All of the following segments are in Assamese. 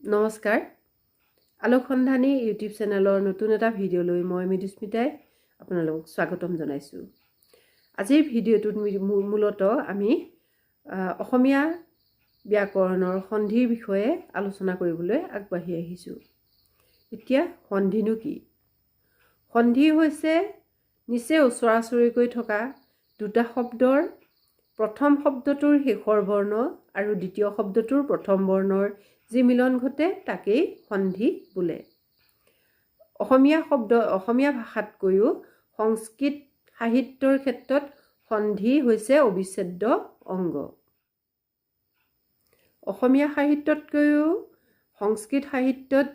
নমস্কাৰ আলোকসন্ধানী ইউটিউব চেনেলৰ নতুন এটা ভিডিঅ' লৈ মই মৃদুস্মিতাই আপোনালোকক স্বাগতম জনাইছোঁ। আজিৰ ভিডিঅ'টোত মূলতঃ আমি অসমীয়া ব্যাকৰণৰ সন্ধিৰ বিষয়ে আলোচনা কৰিবলৈ আগবাঢ়ি আহিছোঁ। এতিয়া সন্ধিনো কি? সন্ধি হৈছে নিচে ওচৰা-ওচৰিকৈ থকা দুটা শব্দৰ প্ৰথম শব্দটোৰ শেষৰ বৰ্ণ আৰু দ্বিতীয় শব্দটোৰ প্ৰথম বৰ্ণৰ যি মিলন ঘটে তাকেই সন্ধি বোলে। অসমীয়া ভাষাতকৈও সংস্কৃত সাহিত্যৰ ক্ষেত্ৰত সন্ধি হৈছে অবিচ্ছেদ্য অংগ। অসমীয়া সাহিত্যতকৈও সংস্কৃত সাহিত্যত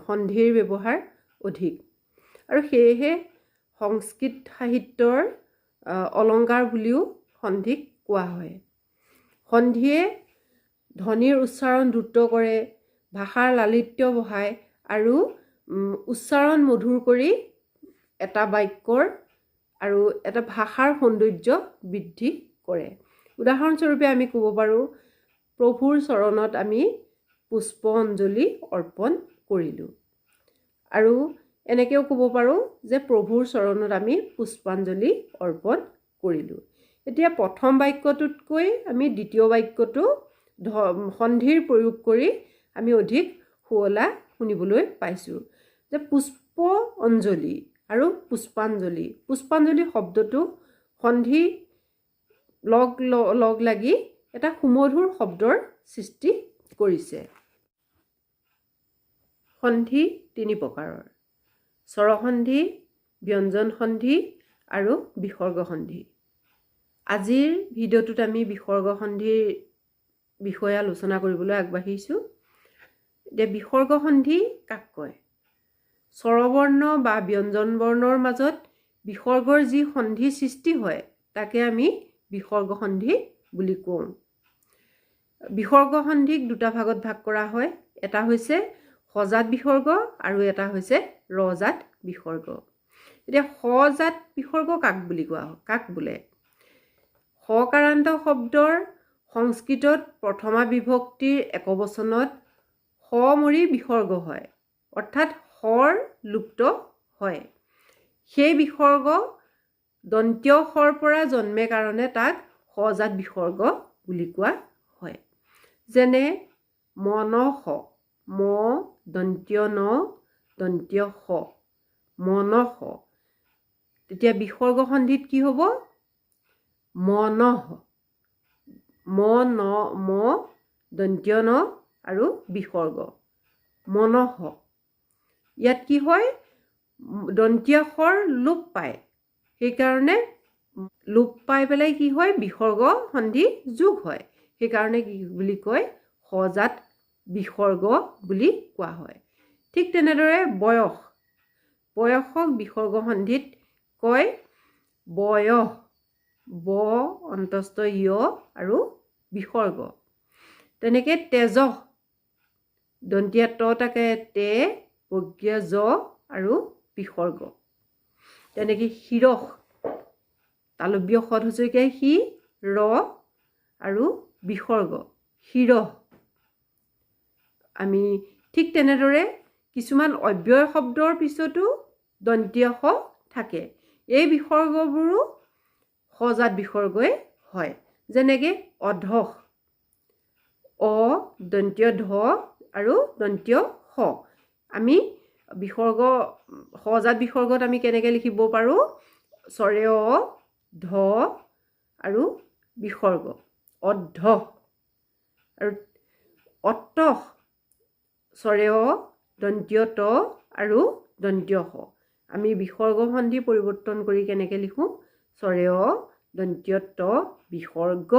সন্ধিৰ ব্যৱহাৰ অধিক আৰু সেয়েহে সংস্কৃত সাহিত্যৰ অলংকাৰ বুলিও সন্ধিক কোৱা হয়। সন্ধিয়ে ধ্বনিৰ উচ্চাৰণ দ্ৰুত কৰে, ভাষাৰ লালিত্য বঢ়ায় আৰু উচ্চাৰণ মধুৰ কৰি এটা বাক্যৰ আৰু এটা ভাষাৰ সৌন্দৰ্য বৃদ্ধি কৰে। উদাহৰণস্বৰূপে আমি ক'ব পাৰোঁ, প্ৰভুৰ চৰণত আমি পুষ্প অঞ্জলি অৰ্পণ কৰিলোঁ। আৰু এনেকৈও ক'ব পাৰোঁ যে প্ৰভুৰ চৰণত আমি পুষ্পাঞ্জলি অৰ্পণ কৰিলোঁ। এতিয়া প্ৰথম বাক্যটোতকৈ আমি দ্বিতীয় বাক্যটো সন্ধিৰ প্ৰয়োগ কৰি আমি অধিক শুৱলা শুনিবলৈ পাইছোঁ। যে পুষ্প অঞ্জলি আৰু পুষ্পাঞ্জলি, পুষ্পাঞ্জলি শব্দটো সন্ধি লগ লাগি এটা সুমধুৰ শব্দৰ সৃষ্টি কৰিছে। সন্ধি তিনি প্ৰকাৰৰ: স্বৰসন্ধি, ব্যঞ্জন সন্ধি আৰু বিসৰ্গ সন্ধি। আজিৰ ভিডিঅ'টোত আমি বিসৰ্গ সন্ধিৰ বিষয়ে আলোচনা কৰিবলৈ আগবাঢ়িছোঁ। এতিয়া বিসৰ্গ সন্ধি কাক কয়? স্বৰবৰ্ণ বা ব্যঞ্জন বৰ্ণৰ মাজত বিসৰ্গৰ যি সন্ধি সৃষ্টি হয় তাকে আমি বিসৰ্গ সন্ধি বুলি কওঁ। বিসৰ্গ সন্ধিক দুটা ভাগত ভাগ কৰা হয়। এটা হৈছে সজাত বিসৰ্গ আৰু এটা হৈছে ৰজাত বিসৰ্গ। এতিয়া সজাত বিসৰ্গ কাক বোলে? সকাৰান্ত শব্দৰ সংস্কৃতত প্ৰথমা বিভক্তিৰ একবচনত স মৰি বিসৰ্গ হয়, অৰ্থাৎ সৰ লুপ্ত হয়। সেই বিসৰ্গ দন্ত্য সৰ পৰা জন্মে কাৰণে তাক সজাত বিসৰ্গ বুলি কোৱা হয়। যেনে মনস, ম দন্ত্য ন দন্ত্য স, মনস। তেতিয়া বিসৰ্গ সন্ধিত কি হ'ব? মনঃ, ম দন্ত্য ন আৰু বিসৰ্গ মনঃ। ইয়াত কি হয়? দন্ত্য স্বৰ লোপ পায়, সেইকাৰণে লোপ পাই পেলাই কি হয়? বিসৰ্গ সন্ধি যোগ হয়। সেইকাৰণে কি বুলি কয়? সজাত বিসৰ্গ বুলি কোৱা হয়। ঠিক তেনেদৰে বয়সক বিসৰ্গ সন্ধিত কয় বয়স, ব অন্তস্থ য় আৰু বিসৰ্গ। তেনেকৈ তেজহ, দন্তীয়া ত থাকে তে, বৰ্গীয় জ আৰু বিসৰ্গ। তেনেকৈ শিৰহ, তালব্য সদ হচৰিকাই সি, ৰ আৰু বিসৰ্গ শিৰহ। আমি ঠিক তেনেদৰে কিছুমান অব্যয় শব্দৰ পিছতো দন্ত্য স থাকে। এই বিসৰ্গবোৰো সজাত বিসৰ্গই হয়। যেনেকৈ অধহ, অ দন্ত্য ধ আৰু দন্ত্য স। আমি সজাত বিসৰ্গত আমি কেনেকৈ লিখিব পাৰোঁ? স্বৰে অ, ধ আৰু বিসৰ্গ অধহ। আৰু অতহ, স্বৰে অ, দন্ত্য ত আৰু দন্ত্য স। আমি বিসৰ্গ সন্ধি পৰিৱৰ্তন কৰি কেনেকৈ লিখোঁ? স্বৰে অ, দন্ত্য ত, বিসৰ্গ।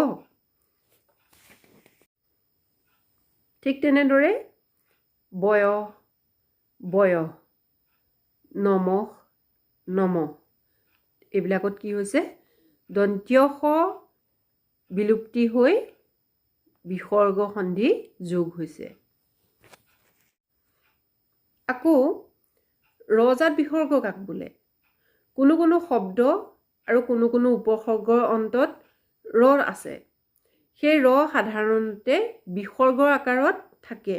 ঠিক তেনেদৰে বয়স, নমঃ, নমঃ। এইবিলাকত কি হৈছে? দন্ত্য স বিলুপ্তি হৈ বিসৰ্গ সন্ধি যোগ হৈছে। আকৌ ৰজাত বিসৰ্গ কাক বোলে? কোনো শব্দ আৰু কোনো উপসৰ্গৰ অন্তত ৰ আছে। সেই ৰ সাধাৰণতে বিসৰ্গৰ আকাৰত থাকে।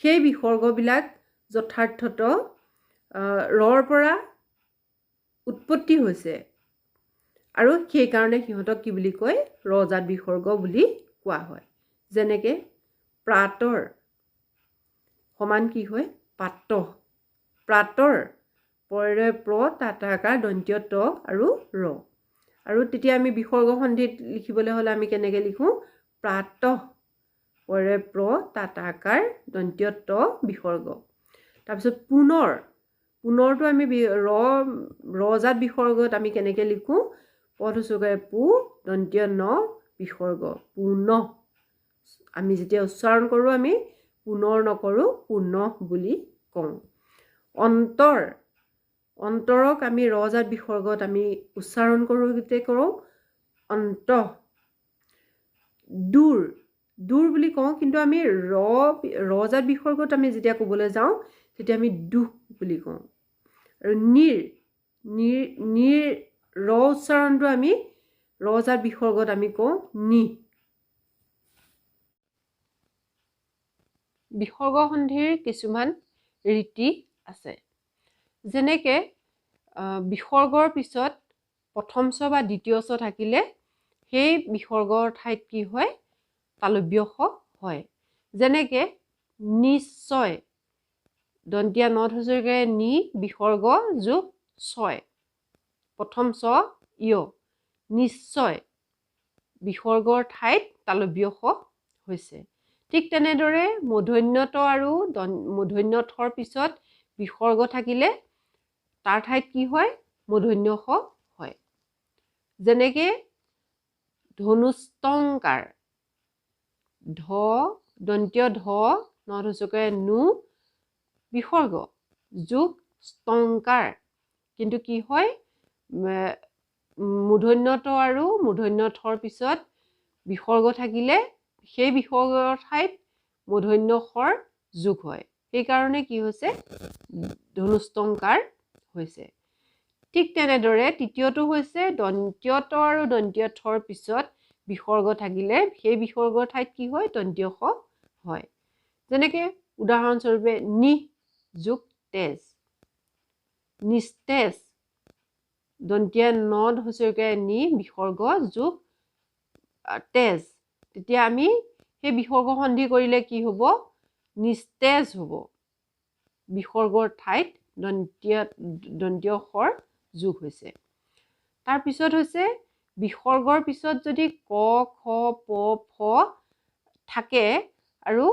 সেই বিসৰ্গবিলাক যথাৰ্থত ৰৰ পৰা উৎপত্তি হৈছে আৰু সেইকাৰণে সিহঁতক কি বুলি কয় ৰজাত বিসৰ্গ বুলি কোৱা হয় যেনেকে প্ৰাতৰ সমান কি হয় পাত প্ৰাতৰ পৰে প্ৰ তাতাকাৰ দন্ত্য ত আৰু ৰ আৰু তেতিয়া আমি বিসৰ্গ সন্ধিত লিখিবলৈ হ'লে আমি কেনেকৈ লিখোঁ প্ৰাতঃ পৰে প্ৰ তাতাকাৰ দন্ত্য ত বিসৰ্গ তাৰপিছত পুনৰটো আমি ৰজাত বিসৰ্গত আমি কেনেকৈ লিখোঁ পথচুকাই পু দন্ত্য ন বিসৰ্গ পুনঃ আমি যেতিয়া উচ্চাৰণ কৰোঁ আমি পুনৰ নকৰোঁ পুনঃ বুলি কওঁ অন্তৰক আমি ৰজাত বিসৰ্গত আমি উচ্চাৰণ কৰোঁতে কৰোঁ অন্তঃ দূৰ বুলি কওঁ কিন্তু আমি ৰজাত বিসৰ্গত আমি যেতিয়া ক'বলৈ যাওঁ তেতিয়া আমি দুখ বুলি কওঁ আৰু নিৰ ৰ উচ্চাৰণটো আমি ৰজাত বিসৰ্গত আমি কওঁ নি বিসৰ্গ সন্ধিৰ কিছুমান ৰীতি আছে যেনেকে বিসৰ্গৰ পিছত প্ৰথম ছ বা দ্বিতীয় ছ থাকিলে সেই বিসৰ্গৰ ঠাইত কি হয় তালব্য শ হয় যেনেকে নিশ্চয় দন্তীয়া ন হচৰিকাৰে নি বিসৰ্গ যোগ ছয় প্ৰথম ছ ইয় নিশ্চয় বিসৰ্গৰ ঠাইত তালব্য শ হৈছে ঠিক তেনেদৰে মূৰ্ধন্য আৰু মূৰ্ধন্য ঠৰ পিছত বিসৰ্গ থাকিলে তাৰ ঠাইত কি হয় মূৰ্ধন্য শ হয় যেনেকে ধনুষ্টংকাৰ দন্ত্য ধ ন হচৰিকাৰে নু বিসৰ্গ যোগ স্তংকাৰ কিন্তু কি হয় মূৰ্ধন্য ট আৰু মূৰ্ধন্য ঠৰ পিছত বিসৰ্গ থাকিলে সেই বিসৰ্গৰ ঠাইত মূৰ্ধন্য শৰ যোগ হয় সেইকাৰণে কি হৈছে ধনুষ্টংকাৰ হৈছে ঠিক তেনেদৰে তৃতীয়টো হৈছে দন্ত্য ট আৰু দন্ত্য ঠৰ পিছত বিসৰ্গ থাকিলে সেই বিসৰ্গৰ ঠাইত কি হয় দন্ত্য শ হয় যেনেকে উদাহৰণস্বৰূপে নি যোগ তেজ নিস্তেজ দন্তীয়া ন হচৰিকাৰে নি বিসৰ্গ যোগ তেজ তেতিয়া আমি সেই বিসৰ্গ সন্ধি কৰিলে কি হ'ব নিস্তেজ হ'ব বিসৰ্গৰ ঠাইত দন্ত্য শৰ যোগ হৈছে তাৰপিছত হৈছে বিসৰ্গৰ পিছত যদি ক খ প ফ থাকে আৰু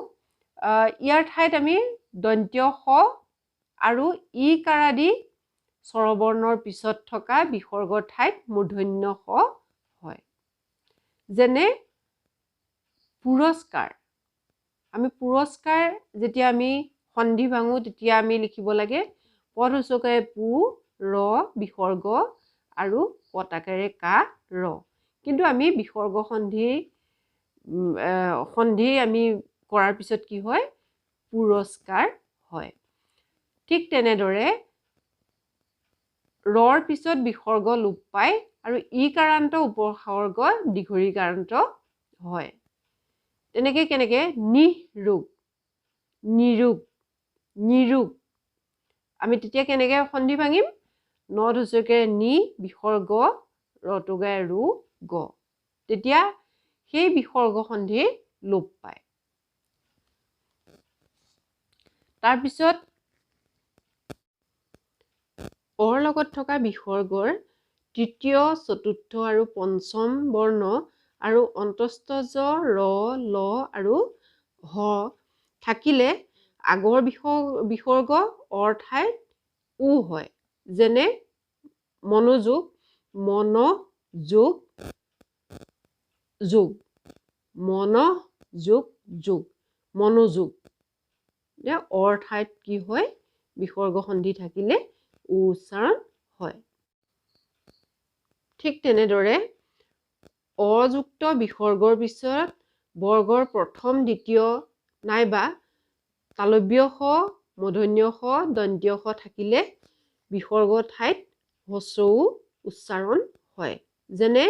ইয়াৰ ঠাইত আমি দন্ত্য শ আৰু ই কাৰ আদি স্বৰবৰ্ণৰ পিছত থকা বিসৰ্গৰ ঠাইত মূৰ্ধন্য শ হয় যেনে পুৰস্কাৰ আমি পুৰস্কাৰ যেতিয়া আমি সন্ধি ভাঙো তেতিয়া আমি লিখিব লাগে পদ উচকাৰে পু ৰ বিসৰ্গ আৰু পতাকাৰে কা ৰ কিন্তু আমি বিসৰ্গ সন্ধি আমি কৰাৰ পিছত কি হয় পুৰস্কাৰ হয় ঠিক তেনেদৰে ৰৰ পিছত বিসৰ্গ লোপ পায় আৰু ই কাৰান্ত উপসৰ্গ দীঘৰী কাৰান্ত হয় তেনেকে কেনেকে নিৰোগ আমি তেতিয়া কেনেকে সন্ধি ভাঙিম ন হচৰিকাৰে নি বিসৰ্গ ৰটোগাই ৰু গ তেতিয়া সেই বিসৰ্গ সন্ধি লোপ পায় তাৰপিছত অৰ লগত থকা বিসৰ্গৰ তৃতীয় চতুৰ্থ আৰু পঞ্চম বৰ্ণ আৰু অন্তস্থ জ ৰ ল আৰু হ থাকিলে আগৰ বিসৰ্গ অৰ ঠাইত উ হয় যেনে মনোযোগ মন যোগ মনোযোগ অৰ ঠাইত কি হয় বিসৰ্গ সন্ধি থাকিলে উ উচ্চাৰণ হয় ঠিক তেনেদৰে অযুক্ত বিসৰ্গৰ পিছত বৰ্গৰ প্ৰথম দ্বিতীয় নাইবা তালব্য শ মূৰ্ধন্য শ দন্ত্য শ থাকিলে বিসৰ্গ ঠাইত হ্ৰস্বউ উচ্চাৰণ হয় যেনে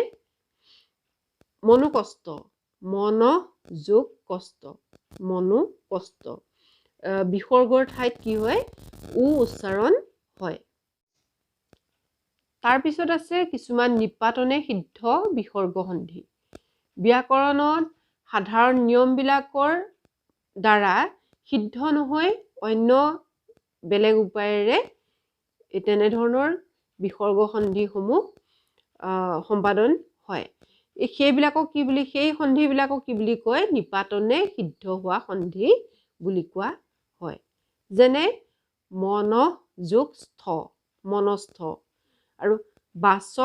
মনোকষ্ট মন যোগ কষ্ট মনোকষ্ট বিসৰ্গৰ ঠাইত কি হয় উ উচ্চাৰণ হয়। তাৰপিছত আছে কিছুমান নিপাতনে সিদ্ধ বিসৰ্গ সন্ধি। ব্যাকৰণত সাধাৰণ নিয়মবিলাকৰ দ্বাৰা সিদ্ধ নহয় অন্য বেলেগ উপায়েৰে তেনেধৰণৰ বিসৰ্গ সন্ধিসমূহ সম্পাদন হয়। সেইবিলাকক কি বুলি সেই সন্ধিবিলাকক কি বুলি কয় নিপাতনে সিদ্ধ হোৱা সন্ধি বুলি কোৱা হয়। যেনে মন যোগ স্থ মনস্থ আৰু বাচ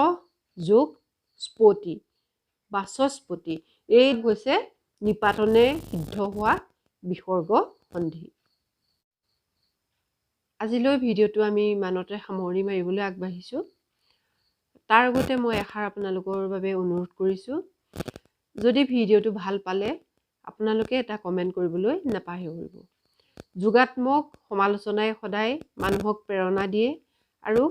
যোগ স্পতি বাচস্পতি এই হৈছে নিপাতনে সিদ্ধ হোৱা বিসৰ্গ সন্ধি। আজিলৈ ভিডিঅ'টো আমি ইমানতে সামৰণি মাৰিবলৈ আগবাঢ়িছোঁ। তাৰ আগতে মই এষাৰ আপোনালোকৰ বাবে অনুৰোধ কৰিছোঁ, যদি ভিডিঅ'টো ভাল পালে আপোনালোকে এটা কমেণ্ট কৰিবলৈ নাপাহৰিব। যোগাত্মক সমালোচনাই সদায় মানুহক প্ৰেৰণা দিয়ে আৰু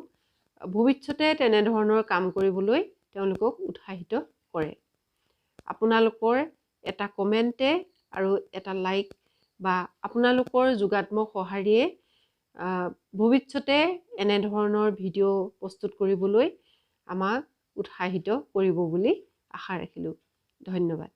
ভৱিষ্যতে তেনেধৰণৰ কাম কৰিবলৈ তেওঁলোকক উৎসাহিত কৰে। আপোনালোকৰ এটা কমেণ্টে আৰু এটা লাইক বা আপোনালোকৰ যোগাত্মক সঁহাৰিয়ে ভৱিষ্যতে এনেধৰণৰ ভিডিঅ' প্ৰস্তুত কৰিবলৈ আমাক উৎসাহিত কৰিব বুলি আশা ৰাখিলোঁ। ধন্যবাদ।